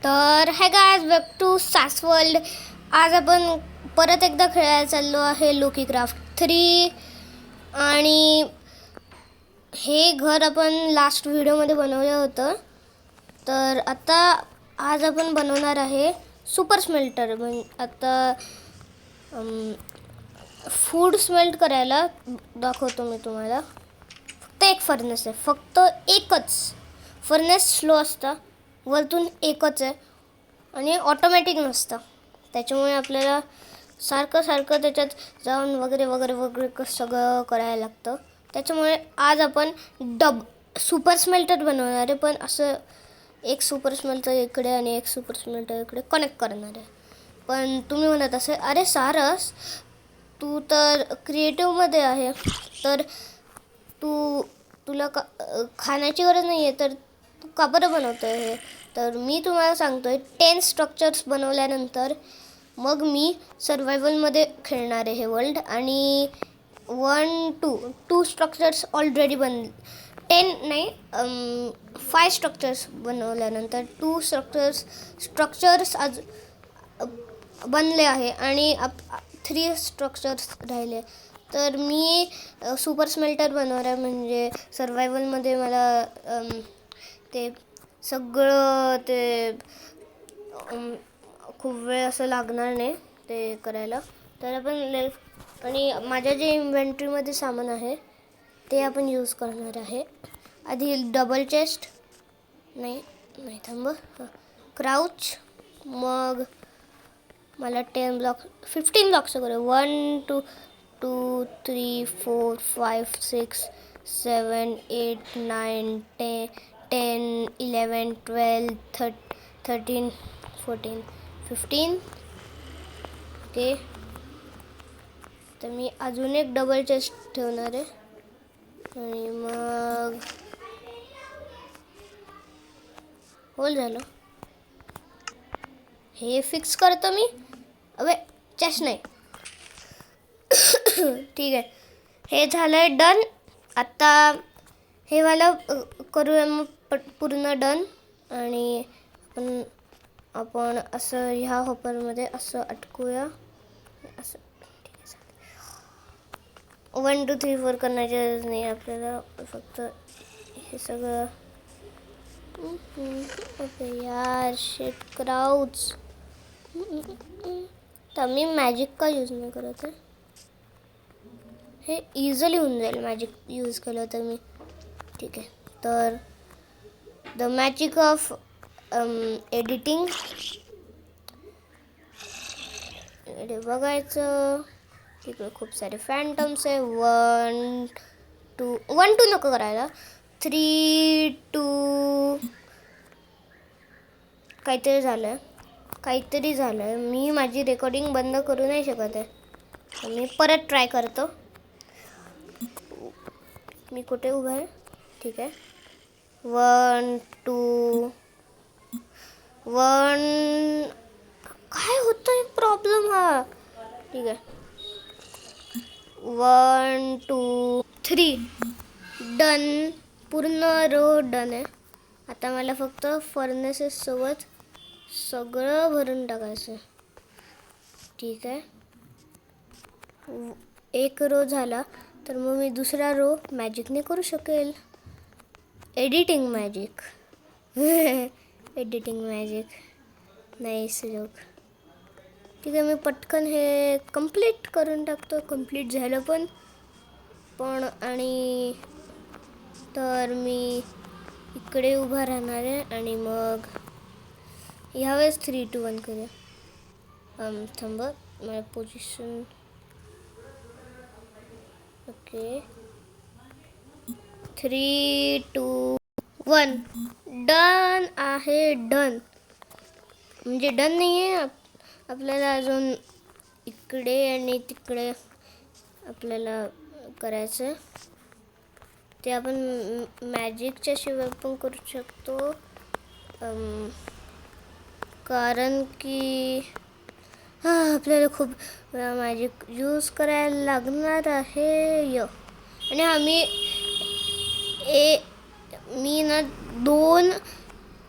तर hi guys, back to सास world. आज आपण परत एकदा खेळायला चाललो आहे लोकी क्राफ्ट 3. आणि हे घर आपण लास्ट व्हिडिओमध्ये बनवलं होतं. तर आता आज आपण बनवणार आहे सुपर स्मेल्टर. आता फूड स्मेल्ट करायला दाखवतो मी तुम्हाला. फक्त एक फर्नेस आहे, फक्त एकच फर्नेस. स्लो असतं, वरतून एकच आहे आणि ऑटोमॅटिक नसतं. त्याच्यामुळे आपल्याला सारखं त्याच्यात जाऊन वगैरे सगळं करायला लागतं. त्याच्यामुळे आज आपण सुपर स्मेल्टर बनवणार आहे. पण असं एक सुपर स्मेल्टर इकडे आणि एक सुपर स्मेल्टर इकडे कनेक्ट करणार आहे. पण तुम्ही म्हणत असेल, अरे सारस, तू तर क्रिएटिव्हमध्ये आहे, तर तुला खाण्याची गरज नाही आहे, तर तू का बरं बनवतो आहे हे? तर मी तुम्हाला सांगतो आहे, 10 स्ट्रक्चर्स बनवल्यानंतर मग मी सर्वायवलमध्ये खेळणार आहे हे वर्ल्ड. आणि 2 स्ट्रक्चर्स ऑलरेडी 10 नाही 5 स्ट्रक्चर्स बनवल्यानंतर 2 स्ट्रक्चर्स आज बनले आहे आणि 3 स्ट्रक्चर्स राहिले. तर मी सुपर स्मेल्टर बनवणार आहे. म्हणजे सर्वायवलमध्ये मला ते सगळं खूप वेळ असं लागणार नाही ते करायला. तर आपण आणि माझ्या जे इन्व्हेंटरीमध्ये सामान आहे ते आपण यूज करणार आहे. आधी डबल चेस्ट नाही थांब, क्राउच. मग मला 15 ब्लॉक्स करू. 1 2 2 3 4 5 6 7 8 9 10 11 12 13 14 15. ओके, तर मी अजून एक डबल चेस्ट ठेवणार आहे. आणि मग होल झालं. हे फिक्स करतो मी. अबे चेस्ट नाही. ठीक आहे, हे झालं आहे डन. आता हे वाला करूया मग पूर्ण डन. आणि आपण असं ह्या हॉपरमध्ये असं अटकूया. असं 1 2 3 4 करण्याची गरज नाही आपल्याला, फक्त हे सगळं. ओके यार, शेट क्राउड्स. तर मी मॅजिक का यूज नाही करत आहे? हे इझिली होऊन जाईल मॅजिक यूज केलं तर मी. ठीक आहे, तर द मॅजिक ऑफ एडिटिंग बघायचं. तिकडे खूप सारे फॅन्टम्स आहे. 1 2 नको करायला. 3 2 काहीतरी झालं आहे. मी माझी रेकॉर्डिंग बंद करू नाही शकत आहे. मी परत ट्राय करतो. मी कुठे उभा आहे? ठीक आहे. 1 2 1 काय होतोय प्रॉब्लेम हा? ठीक आहे. 1 2 3 डन. पूर्ण रो डन आहे. आता मला फक्त फर्नेसेस सोबत सगळं भरून टाकायचं. ठीक आहे, एक रो झाला तर मग मी दुसरा रो मॅजिकने करू शकेल. Editing magic. Editing magic nice joke. ठीक आहे, मी पटकन हे कंप्लीट करून टाकतो. कंप्लीट झालं पण आणि तर मी इकडे उभा राहणार आहे. आणि मग ह्यावेळेस 3 2 1 करूया. थांब, माझ्या पोझिशन. ओके, 3 2 1 डन आहे. डन म्हणजे डन नाही आहे, आपल्याला अजून इकडे आणि तिकडे आपल्याला करायचं. ते आपण मॅजिकच्या शिवाय पण करू शकतो. कारण की आपल्याला खूप मॅजिक यूज करायला लागणार आहे. आणि मी ना 2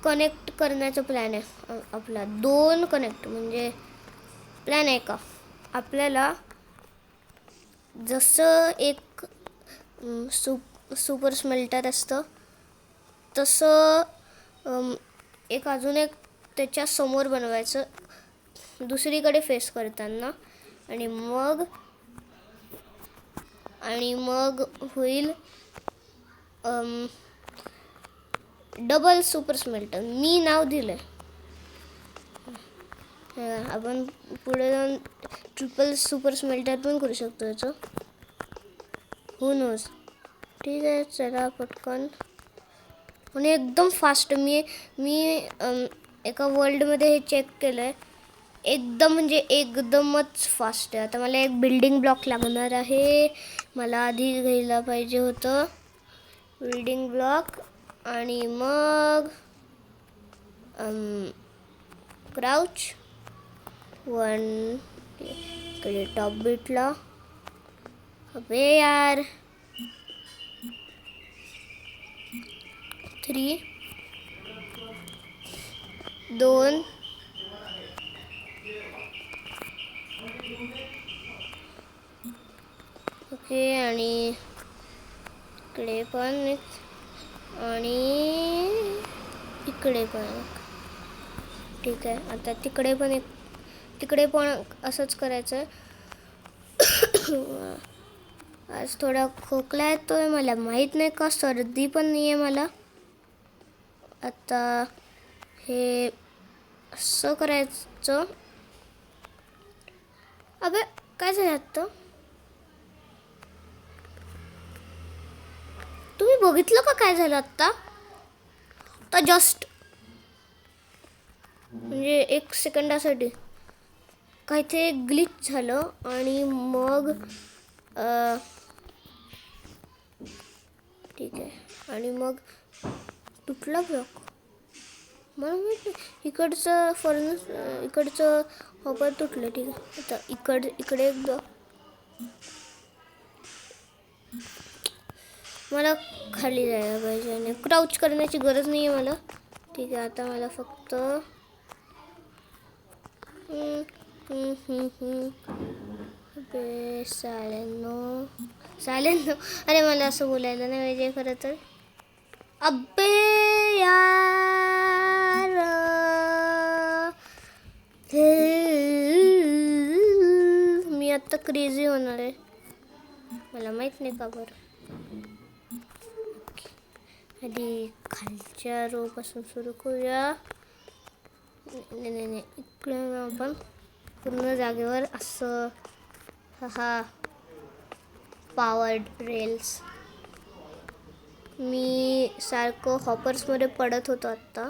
कनेक्ट करण्याचा प्लॅन आहे आपला. 2 कनेक्ट म्हणजे प्लॅन आहे का आपल्याला. जसं एक सुपर स्मेल्टर असतं तसं एक अजून एक त्याच्या समोर बनवायचं दुसरीकडे फेस करताना. आणि मग होईल डबल सुपर स्मेल्टर. मी नाव दिलंय. आपण पुढे जाऊन ट्रिपल सुपर स्मेल्टर पण करू शकतो याचं. हो नोज. ठीक आहे, चला पटकन. आणि एकदम फास्ट. मी एका वर्ल्डमध्ये हे चेक केलं आहे. एकदम म्हणजे एकदमच फास्ट आहे. आता मला एक बिल्डिंग ब्लॉक लागणार आहे. मला आधी घ्यायला पाहिजे होतं बिल्डिंग ब्लॉक. आणि मग क्राउच 1 इकडे टॉप बीटला. अबे यार 3 2 ओके. आणि इकडे पण आणि इकडे पण. ठीक आहे, आता तिकडे पण असंच करायचं. आज थोडा खोकला येतोय. मला माहीत नाही का सर्दी पण नाही आहे मला. आता हे असं करायचं. अबे काय झालं आत्ता? तुम्ही बघितलं का काय झालं आत्ता? आता जस्ट म्हणजे 1 सेकंदासाठी काहीतरी ग्लिच झालं आणि मग ठीक आहे. आणि मग तुटला ब्लॉक. मला माहिती इकडचं फर्नस इकडचं हॉपर तुटलं. ठीक आहे, आता इकडे एक ब्लॉक. मला खाली जायला पाहिजे आणि क्राउच करण्याची गरज नाही आहे मला. ठीक आहे, आता मला फक्त सायलेंट अरे मला असं बोलायला नाही पाहिजे खरं तर. अबे यार मी आता क्रेझी होणार आहे. मला माहित नाही का बरं. आधी खालच्या रोपासून सुरू करूया. नाही इकडे आपण पूर्ण जागेवर असं. हा पॉवर्ड रेल्स. मी सारखं हॉपर्समध्ये पडत होतो आत्ता.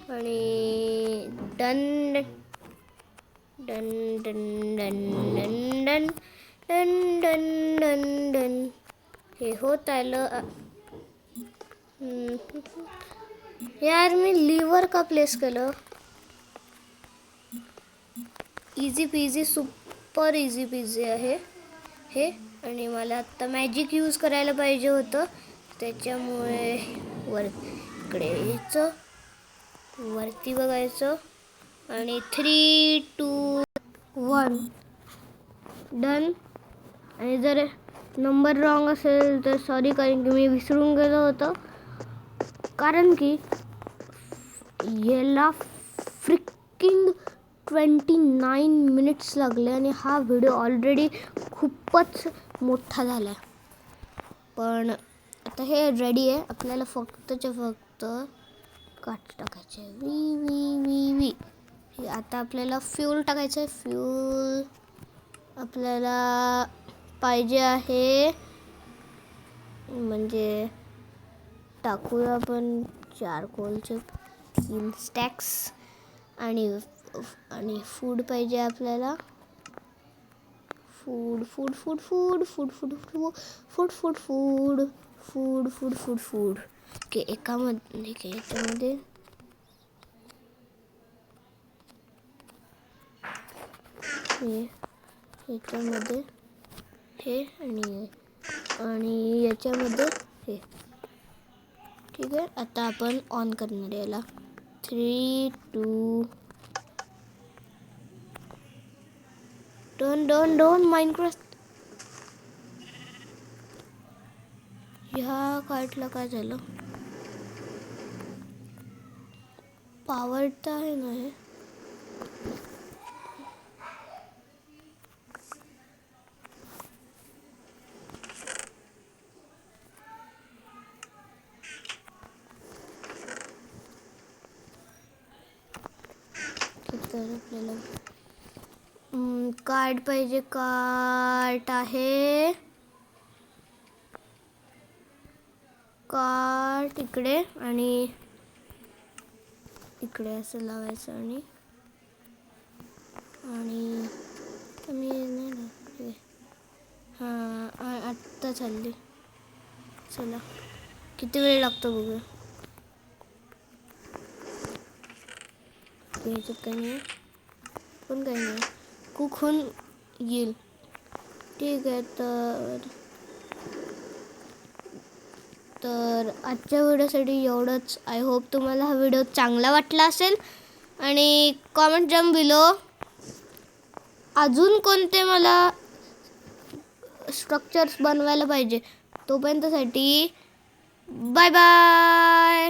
आणि done done done done done done done done done done हे होत आलं. यार मी लिव्हर का प्लेस केलं? Easy peasy super easy peasy आहे हे. आणि मला आत्ता मॅजिक यूज करायला पाहिजे होतं. त्याच्यामुळे इकडे यायचं, वरती बघायचं आणि 3 2 1 डन. आणि जर नंबर रॉंग असेल तर सॉरी, कारण की मी विसरून गेलो होतं. कारण की याला फ्रिकिंग 29 मिनिट्स लागले आणि हा व्हिडिओ ऑलरेडी खूपच मोठा झाला आहे. पण आता हे रेडी आहे. आपल्याला फक्त काट टाकायचे. वी आता आपल्याला फ्यूल टाकायचं आहे. फ्यूल आपल्याला पाहिजे आहे म्हणजे टाकूया आपण चारकोलचे 3 स्टॅक्स. आणि फूड पाहिजे आपल्याला. Food food food food food food food food food food food food food food okay. याच्यामध्ये हे आणि याच्यामध्ये हे. ठीक आहे, आता आपण ऑन करणार याला. 3 2 डोन माइनक्राफ्ट. ह्या कार्टला काय झालं? पावर तर आहे ना हे. तर आपल्याला कार्ड पाहिजे. कार्ड आहे. कार्ड इकडे आणि इकडे असं लावायचं आणि मी नाही. हां आत्ता चालली. चला किती वेळ लागतो बघूया. याच्यात काही नाही पण काही नाही. कुक होऊन येईल. ठीक आहे. तर आजच्या व्हिडिओसाठी एवढंच. आय होप तुम्हाला हा व्हिडिओ चांगला वाटला असेल. आणि कॉमेंट डाऊन बिलो अजून कोणते मला स्ट्रक्चर्स बनवायला पाहिजे. तोपर्यंतसाठी बाय बाय.